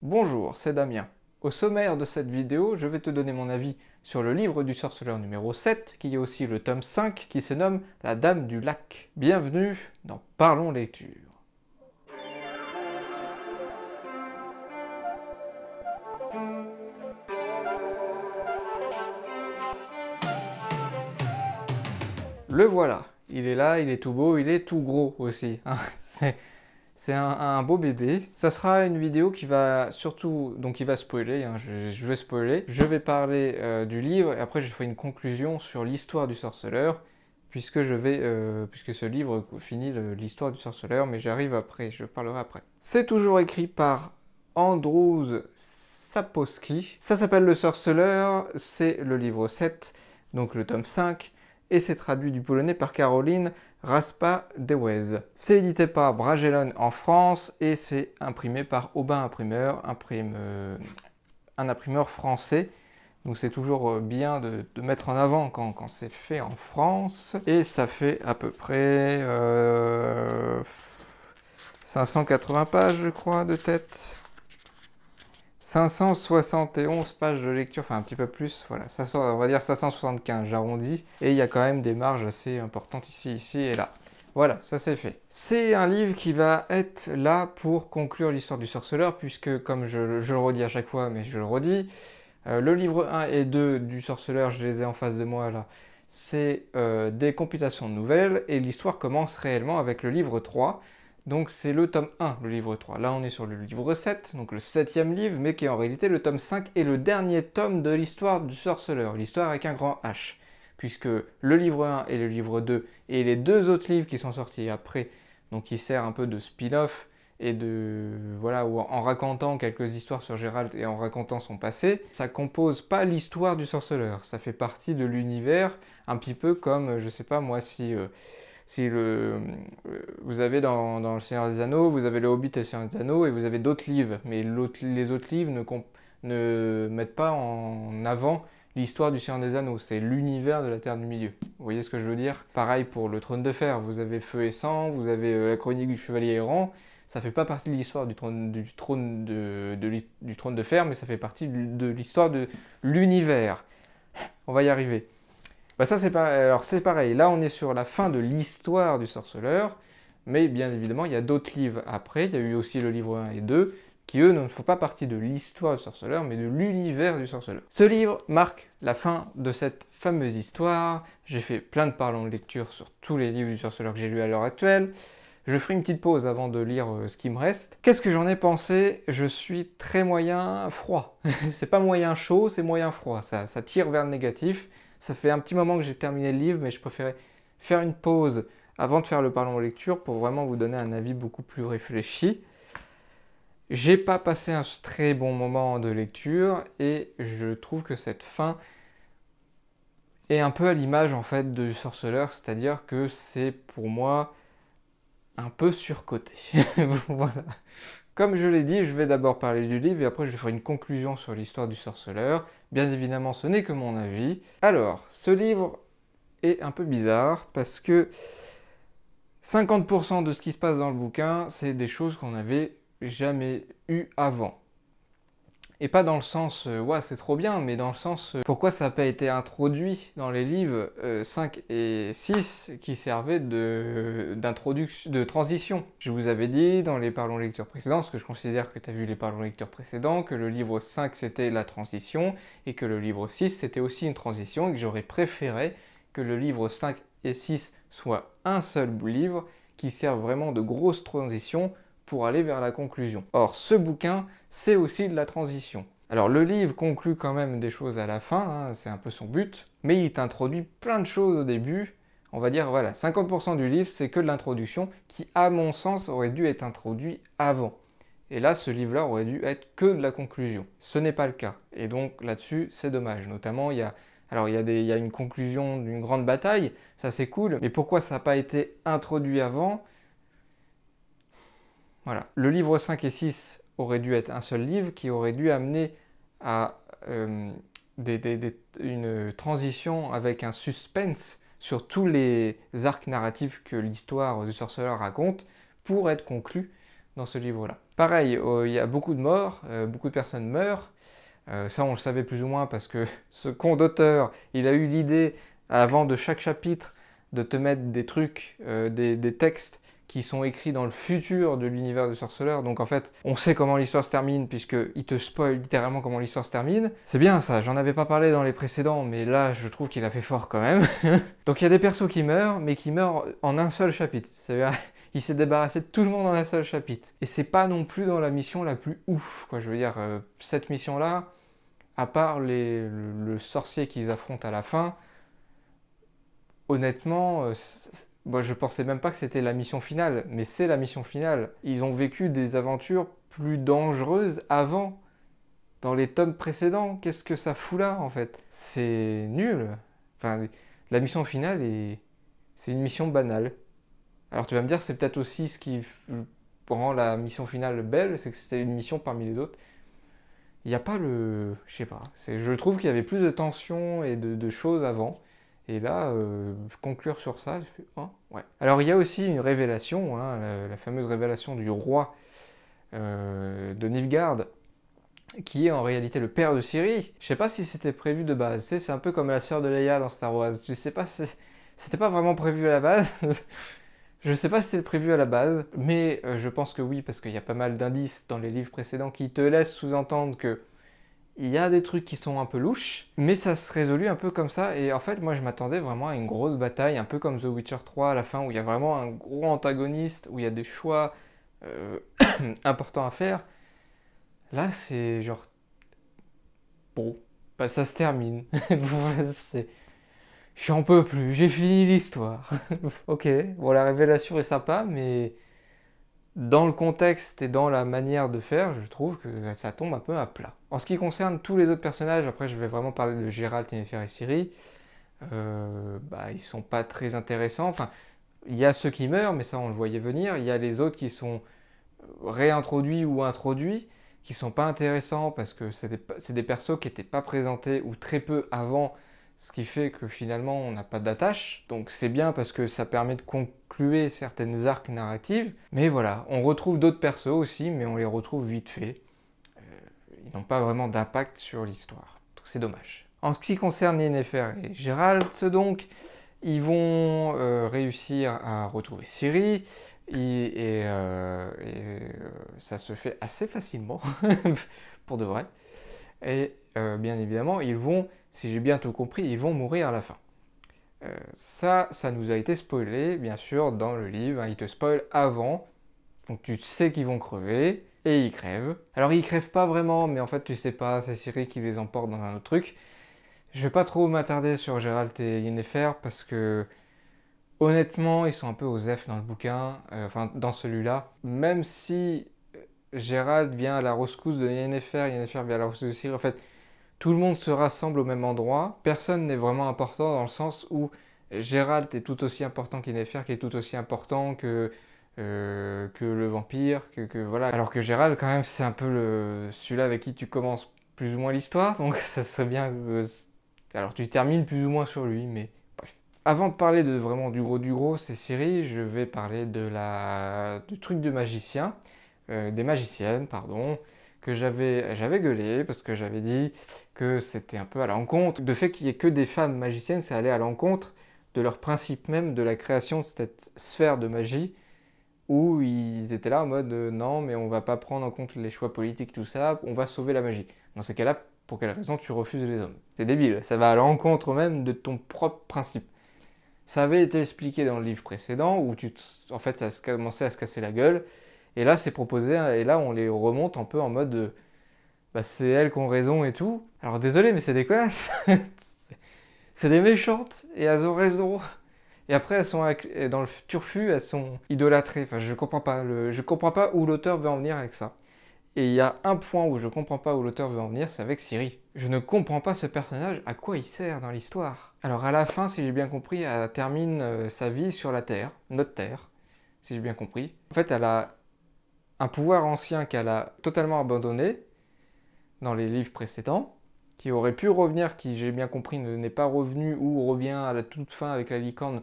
Bonjour, c'est Damien. Au sommaire de cette vidéo, je vais te donner mon avis sur le livre du sorceleur numéro 7, qui est aussi le tome 5, qui se nomme La Dame du Lac. Bienvenue dans Parlons Lecture. Le voilà, il est là, il est tout beau, il est tout gros aussi. C'est un beau bébé. Ça sera une vidéo qui va surtout, donc il va spoiler, je vais spoiler. Je vais parler du livre et après je ferai une conclusion sur l'histoire du sorceleur, puisque ce livre finit l'histoire du sorceleur, mais j'arrive après, je parlerai après. C'est toujours écrit par Andrzej Sapkowski. Ça s'appelle Le Sorceleur, c'est le livre 7, donc le tome 5, et c'est traduit du polonais par Caroline Raspa-Dewez. C'est édité par Bragelonne en France et c'est imprimé par Aubin Imprimeur, un imprimeur français. Donc c'est toujours bien de mettre en avant quand c'est fait en France. Et ça fait à peu près 580 pages, je crois, de tête. 571 pages de lecture, enfin un petit peu plus, voilà, on va dire 575, j'arrondis, et il y a quand même des marges assez importantes ici et là. Voilà, ça c'est fait. C'est un livre qui va être là pour conclure l'histoire du sorceleur, puisque comme je le redis à chaque fois, mais je le redis, le livre 1 et 2 du sorceleur, je les ai en face de moi là, c'est des compilations de nouvelles, et l'histoire commence réellement avec le livre 3, donc c'est le tome 1, le livre 3. Là on est sur le livre 7, donc le 7e livre, mais qui est en réalité le tome 5 et le dernier tome de l'histoire du sorceleur, l'histoire avec un grand H. Puisque le livre 1 et le livre 2, et les deux autres livres qui sont sortis après, donc qui sert un peu de spin-off, et voilà, en racontant quelques histoires sur Gérald et en racontant son passé, ça compose pas l'histoire du sorceleur, ça fait partie de l'univers, un petit peu comme, je sais pas moi, si vous avez dans Le Seigneur des Anneaux, vous avez le Hobbit et le Seigneur des Anneaux, et vous avez d'autres livres, mais les autres livres ne mettent pas en avant l'histoire du Seigneur des Anneaux, c'est l'univers de la Terre du Milieu. Vous voyez ce que je veux dire? Pareil pour le Trône de Fer, vous avez Feu et Sang, vous avez la Chronique du Chevalier Errant, ça fait pas partie de l'histoire du trône de Fer, mais ça fait partie de l'histoire de l'univers. On va y arriver. Bah ça c'est pareil, là on est sur la fin de l'histoire du sorceleur, mais bien évidemment il y a d'autres livres après, il y a eu aussi le livre 1 et 2, qui eux ne font pas partie de l'histoire du sorceleur, mais de l'univers du sorceleur. Ce livre marque la fin de cette fameuse histoire, j'ai fait plein de parlons de lecture sur tous les livres du sorceleur que j'ai lus à l'heure actuelle, je ferai une petite pause avant de lire ce qui me reste. Qu'est-ce que j'en ai pensé? Je suis très moyen froid. C'est pas moyen chaud, c'est moyen froid, ça tire vers le négatif. Ça fait un petit moment que j'ai terminé le livre, mais je préférais faire une pause avant de faire le parlons lecture pour vraiment vous donner un avis beaucoup plus réfléchi. J'ai pas passé un très bon moment de lecture et je trouve que cette fin est un peu à l'image en fait du sorceleur, c'est-à-dire que c'est pour moi un peu surcoté. Voilà. Comme je l'ai dit, je vais d'abord parler du livre et après je vais faire une conclusion sur l'histoire du sorceleur. Bien évidemment, ce n'est que mon avis. Alors, ce livre est un peu bizarre parce que 50% de ce qui se passe dans le bouquin, c'est des choses qu'on n'avait jamais eues avant. Et pas dans le sens ouais c'est trop bien, mais dans le sens pourquoi ça n'a pas été introduit dans les livres 5 et 6 qui servaient de transition. Je vous avais dit dans les parlons lecteurs précédents, parce que je considère que tu as vu les parlons lecteurs précédents, que le livre 5 c'était la transition et que le livre 6 c'était aussi une transition et que j'aurais préféré que le livre 5 et 6 soit un seul livre qui serve vraiment de grosse transition pour aller vers la conclusion. Or, ce bouquin, c'est aussi de la transition. Alors, le livre conclut quand même des choses à la fin, hein, c'est un peu son but, mais il t'introduit plein de choses au début. On va dire, voilà, 50% du livre, c'est que de l'introduction, qui, à mon sens, aurait dû être introduit avant. Et là, ce livre-là aurait dû être que de la conclusion. Ce n'est pas le cas. Et donc, là-dessus, c'est dommage. Notamment, il y a une conclusion d'une grande bataille, ça c'est cool, mais pourquoi ça n'a pas été introduit avant ? Voilà. Le livre 5 et 6 aurait dû être un seul livre qui aurait dû amener à une transition avec un suspense sur tous les arcs narratifs que l'histoire du sorceleur raconte pour être conclu dans ce livre-là. Pareil, il y a beaucoup de morts, beaucoup de personnes meurent. Ça, on le savait plus ou moins parce que ce con d'auteur, il a eu l'idée, avant de chaque chapitre, de te mettre des trucs, des textes qui sont écrits dans le futur de l'univers de Sorceleur. Donc en fait, on sait comment l'histoire se termine, puisqu'il te spoil littéralement comment l'histoire se termine. C'est bien ça, j'en avais pas parlé dans les précédents, mais là, je trouve qu'il a fait fort quand même. Donc il y a des persos qui meurent, mais qui meurent en un seul chapitre. C'est-à-dire, il s'est débarrassé de tout le monde en un seul chapitre. Et c'est pas non plus dans la mission la plus ouf, quoi. Je veux dire, cette mission-là, à part le sorcier qu'ils affrontent à la fin, honnêtement, moi je pensais même pas que c'était la mission finale, mais c'est la mission finale. Ils ont vécu des aventures plus dangereuses avant, dans les tomes précédents. Qu'est-ce que ça fout là, en fait? C'est nul. Enfin, la mission finale, c'est une mission banale. Alors tu vas me dire, c'est peut-être aussi ce qui rend la mission finale belle, c'est que c'est une mission parmi les autres. Il n'y a pas le... Je sais pas. Je trouve qu'il y avait plus de tension et de choses avant. Et là, conclure sur ça, je fais, oh, ouais. Alors il y a aussi une révélation, hein, la fameuse révélation du roi de Nilfgaard, qui est en réalité le père de Ciri. Je sais pas si c'était prévu de base. Tu sais, c'est un peu comme la sœur de Leia dans Star Wars. Je sais pas si c'était pas vraiment prévu à la base. Je sais pas si c'était prévu à la base, mais je pense que oui, parce qu'il y a pas mal d'indices dans les livres précédents qui te laissent sous-entendre que il y a des trucs qui sont un peu louches, mais ça se résolut un peu comme ça. Et en fait, moi, je m'attendais vraiment à une grosse bataille, un peu comme The Witcher 3 à la fin, où il y a vraiment un gros antagoniste, où il y a des choix importants à faire. Là, c'est genre... Bon, bah, ça se termine. J'en peux plus, j'ai fini l'histoire. Ok, bon, la révélation est sympa, mais dans le contexte et dans la manière de faire, je trouve que ça tombe un peu à plat. En ce qui concerne tous les autres personnages, après je vais vraiment parler de Geralt, Yennefer et Ciri, bah, ils sont pas très intéressants. Enfin, il y a ceux qui meurent, mais ça on le voyait venir. Il y a les autres qui sont réintroduits ou introduits, qui sont pas intéressants parce que c'est des persos qui n'étaient pas présentés ou très peu avant, ce qui fait que finalement on n'a pas d'attache. Donc c'est bien parce que ça permet de conclure certaines arcs narratives. Mais voilà, on retrouve d'autres persos aussi, mais on les retrouve vite fait. Ils n'ont pas vraiment d'impact sur l'histoire. Donc c'est dommage. En ce qui concerne Yennefer et Geralt, donc, ils vont réussir à retrouver Ciri. Ça se fait assez facilement, pour de vrai. Et bien évidemment, ils vont, si j'ai bien tout compris, ils vont mourir à la fin. Ça nous a été spoilé, bien sûr, dans le livre. Hein, ils te spoilent avant, donc tu sais qu'ils vont crever, et ils crèvent. Alors ils crèvent pas vraiment, mais en fait tu sais pas, c'est Ciri qui les emporte dans un autre truc. Je vais pas trop m'attarder sur Geralt et Yennefer, parce que honnêtement, ils sont un peu aux F dans le bouquin, enfin dans celui-là. Même si Geralt vient à la rescousse de Yennefer, Yennefer vient à la rescousse de Ciri, en fait, tout le monde se rassemble au même endroit. Personne n'est vraiment important dans le sens où Geralt est tout aussi important qu'Yennefer, qui est tout aussi important que le vampire, voilà. Alors que Geralt, quand même, c'est un peu celui-là avec qui tu commences plus ou moins l'histoire, donc ça serait bien... alors tu termines plus ou moins sur lui, mais... Avant de parler de vraiment du gros, c'est Ciri, je vais parler du truc de magicien, des magiciennes, pardon, que j'avais gueulé parce que j'avais dit que c'était un peu à l'encontre. Le fait qu'il y ait que des femmes magiciennes, ça allait à l'encontre de leur principe même de la création de cette sphère de magie où ils étaient là en mode non, mais on va pas prendre en compte les choix politiques, tout ça, on va sauver la magie. Dans ces cas-là, pour quelle raison tu refuses les hommes? C'est débile, ça va à l'encontre même de ton propre principe. Ça avait été expliqué dans le livre précédent où en fait ça commençait à se casser la gueule. Et là c'est proposé, et là on les remonte un peu en mode bah, c'est elles qui ont raison et tout. Alors désolé mais c'est des connasses. C'est des méchantes et elles ont raison. Et après elles sont dans le turfu, elles sont idolâtrées. Enfin je comprends pas, je comprends pas où l'auteur veut en venir avec ça. Et il y a un point où je comprends pas où l'auteur veut en venir, c'est avec Ciri. Je ne comprends pas ce personnage, à quoi il sert dans l'histoire. Alors à la fin, si j'ai bien compris, elle termine sa vie sur la Terre, notre Terre, si j'ai bien compris. En fait, elle a un pouvoir ancien qu'elle a totalement abandonné dans les livres précédents, qui aurait pu revenir, qui j'ai bien compris n'est pas revenu ou revient à la toute fin avec la licorne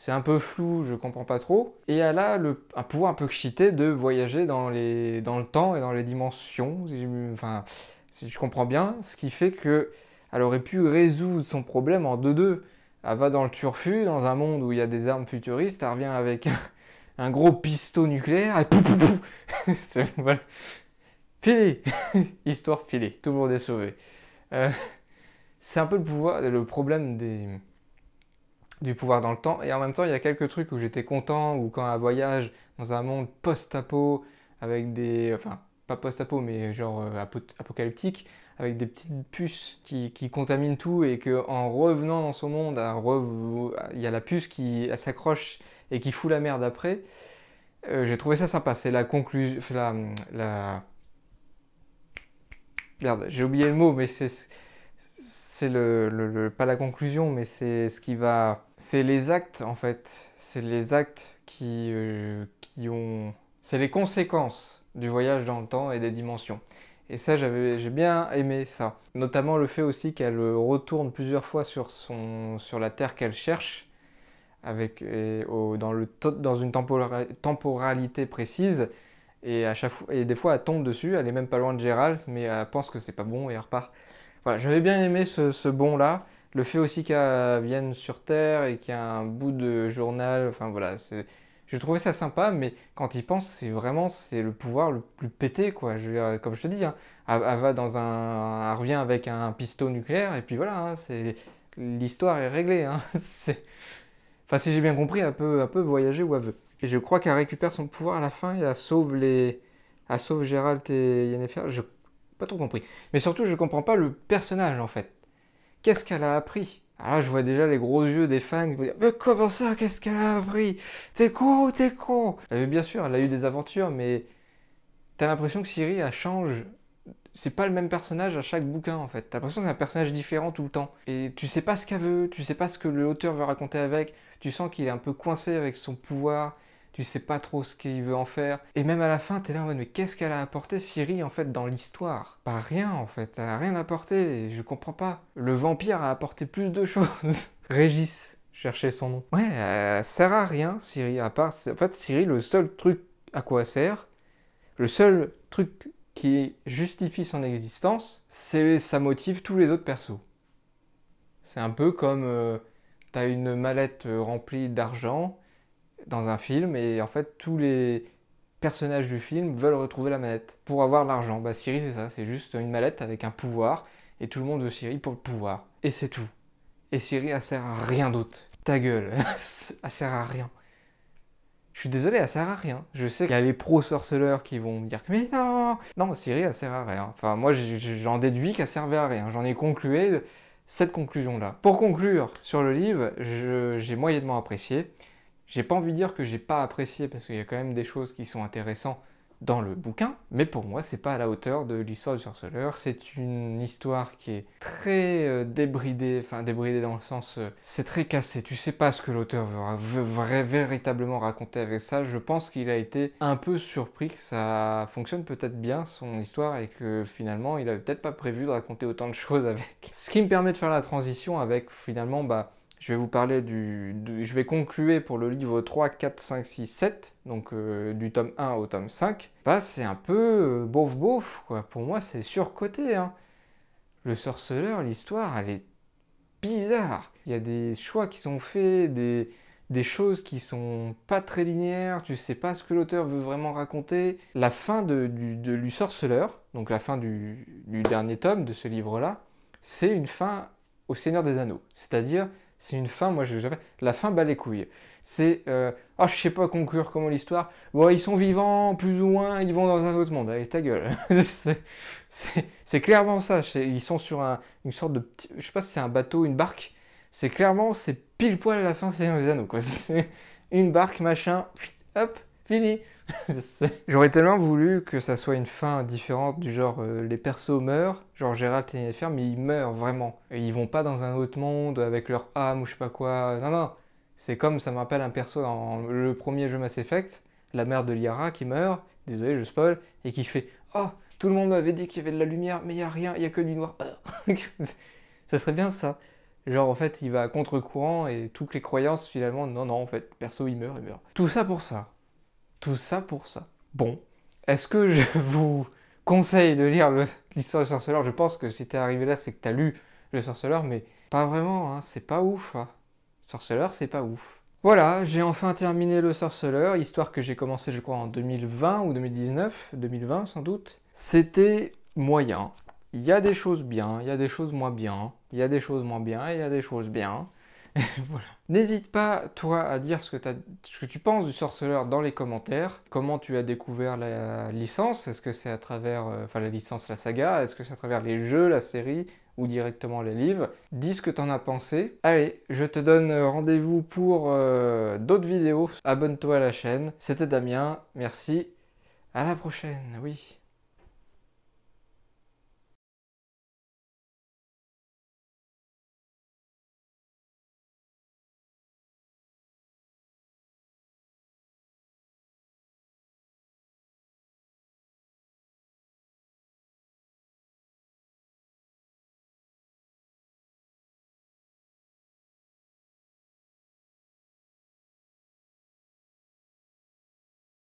c'est un peu flou, je comprends pas trop. Et elle a un pouvoir un peu cheaté de voyager dans le temps et dans les dimensions, enfin, si je comprends bien, ce qui fait que elle aurait pu résoudre son problème en 2-2. Elle va dans le turfu, dans un monde où il y a des armes futuristes, elle revient avec un gros piston nucléaire et pouf pouf pouf. Voilà. Fini. Histoire finie, tout le monde est sauvé. Euh, c'est un peu le problème du pouvoir dans le temps. Et en même temps, il y a quelques trucs où j'étais content, ou quand un voyage dans un monde post-apo, avec des... Enfin, pas post-apo, mais genre apocalyptique, avec des petites puces qui contaminent tout, et qu'en revenant dans son monde, il y a la puce qui s'accroche et qui fout la merde après. J'ai trouvé ça sympa. C'est la conclusion... Merde, j'ai oublié le mot, mais c'est pas la conclusion, mais c'est ce qui va... C'est les actes, en fait. C'est les actes qui ont... C'est les conséquences du voyage dans le temps et des dimensions. Et ça, j'ai bien aimé ça. Notamment le fait aussi qu'elle retourne plusieurs fois sur la Terre qu'elle cherche, dans une temporalité précise. Et à chaque fois, et des fois, elle tombe dessus, elle est même pas loin de Gérald, mais elle pense que c'est pas bon et elle repart. Voilà, j'avais bien aimé ce bond-là. Le fait aussi qu'elle vienne sur Terre et qu'il y a un bout de journal, enfin voilà, j'ai trouvé ça sympa, mais quand il pense, c'est le pouvoir le plus pété, quoi. Je veux dire, comme je te dis, hein, elle va elle revient avec un piston nucléaire et puis voilà, hein, l'histoire est réglée, hein. Enfin, si j'ai bien compris, elle peut voyager où elle veut. Et je crois qu'elle récupère son pouvoir à la fin et elle sauve Gérald et Yennefer. Je n'ai pas trop compris. Mais surtout, je comprends pas le personnage en fait. Qu'est-ce qu'elle a appris? Alors là, je vois déjà les gros yeux des fans qui vont dire mais comment ça? Qu'est-ce qu'elle a appris? T'es con, t'es con! Mais bien sûr, elle a eu des aventures, mais t'as l'impression que Ciri, elle change. C'est pas le même personnage à chaque bouquin en fait. T'as l'impression que c'est un personnage différent tout le temps. Et tu sais pas ce qu'elle veut, tu sais pas ce que l'auteur veut raconter avec. Tu sens qu'il est un peu coincé avec son pouvoir. Tu sais pas trop ce qu'il veut en faire. Et même à la fin, t'es là en mode mais qu'est-ce qu'elle a apporté Ciri en fait dans l'histoire? Pas rien en fait. Elle a rien apporté. Et je comprends pas. Le vampire a apporté plus de choses. Régis, chercher son nom. Ouais, elle sert à rien Ciri. À part, en fait, Ciri, le seul truc à quoi elle sert, le seul truc qui justifie son existence, ça motive tous les autres persos. C'est un peu comme t'as une mallette remplie d'argent dans un film et en fait tous les personnages du film veulent retrouver la mallette pour avoir l'argent. Bah Ciri c'est ça, c'est juste une mallette avec un pouvoir et tout le monde veut Ciri pour le pouvoir. Et c'est tout. Et Ciri elle sert à rien d'autre. Ta gueule, elle sert à rien. Je suis désolé, elle sert à rien. Je sais qu'il y a les pro-sorceleurs qui vont me dire mais non, non, Ciri, elle sert à rien. Enfin, moi, j'en déduis qu'elle servait à rien. J'en ai conclué cette conclusion-là. Pour conclure sur le livre, j'ai moyennement apprécié. J'ai pas envie de dire que j'ai pas apprécié parce qu'il y a quand même des choses qui sont intéressantes dans le bouquin, mais pour moi, c'est pas à la hauteur de l'histoire du sorceleur. C'est une histoire qui est très débridée, enfin débridée dans le sens, c'est très cassé. Tu sais pas ce que l'auteur veut véritablement raconter avec ça. Je pense qu'il a été un peu surpris que ça fonctionne peut-être bien son histoire et que finalement, il avait peut-être pas prévu de raconter autant de choses avec. Ce qui me permet de faire la transition avec finalement, je vais vous parler je vais conclure pour le livre 3, 4, 5, 6, 7, donc du tome 1 au tome 5. C'est un peu bof, quoi. Pour moi, c'est surcoté, hein. Le sorceleur, l'histoire, elle est bizarre. Il y a des choix qui sont faits, des choses qui sont pas très linéaires, tu sais pas ce que l'auteur veut vraiment raconter. La fin du sorceleur, donc la fin du dernier tome de ce livre-là, c'est une fin au Seigneur des Anneaux. C'est-à-dire, c'est une fin, la fin bat les couilles. C'est, je sais pas conclure comment l'histoire. Bon, ils sont vivants, plus ou moins, ils vont dans un autre monde. Allez, ta gueule. c'est clairement ça. Ils sont sur une sorte de petit, je sais pas si c'est un bateau, une barque. C'est pile poil à la fin, c'est les Anneaux, quoi. C'est une barque, machin, hop, fini. J'aurais tellement voulu que ça soit une fin différente, du genre les persos meurent, genre Gérald et Yennefer, mais ils meurent vraiment. Et ils vont pas dans un autre monde avec leur âme ou je sais pas quoi. Non, non. C'est comme ça me rappelle un perso dans le premier jeu Mass Effect, la mère de Liara qui meurt, désolé je spoil, et qui fait oh, tout le monde m'avait dit qu'il y avait de la lumière, mais il y a rien, il y a que du noir. Ça serait bien ça. Genre en fait il va à contre-courant et toutes les croyances finalement, non non en fait, perso il meurt, il meurt. Tout ça pour ça. Tout ça pour ça. Bon, est-ce que je vous conseille de lire l'histoire du sorceleur? Je pense que si t'es arrivé là, c'est que t'as lu le sorceleur, mais pas vraiment, hein, c'est pas ouf. Hein. Sorceleur, c'est pas ouf. Voilà, j'ai enfin terminé le sorceleur, histoire que j'ai commencé je crois en 2020 ou 2019, 2020 sans doute. C'était moyen. Il y a des choses bien, il y a des choses moins bien, il y a des choses moins bien, et il y a des choses bien. Voilà. N'hésite pas, toi, à dire ce que tu penses du sorceleur dans les commentaires. Comment tu as découvert la licence? Est-ce que c'est à travers, enfin la licence, la saga? Est-ce que c'est à travers les jeux, la série ou directement les livres? Dis ce que t'en as pensé. Allez, je te donne rendez-vous pour d'autres vidéos. Abonne-toi à la chaîne. C'était Damien, merci. À la prochaine, oui.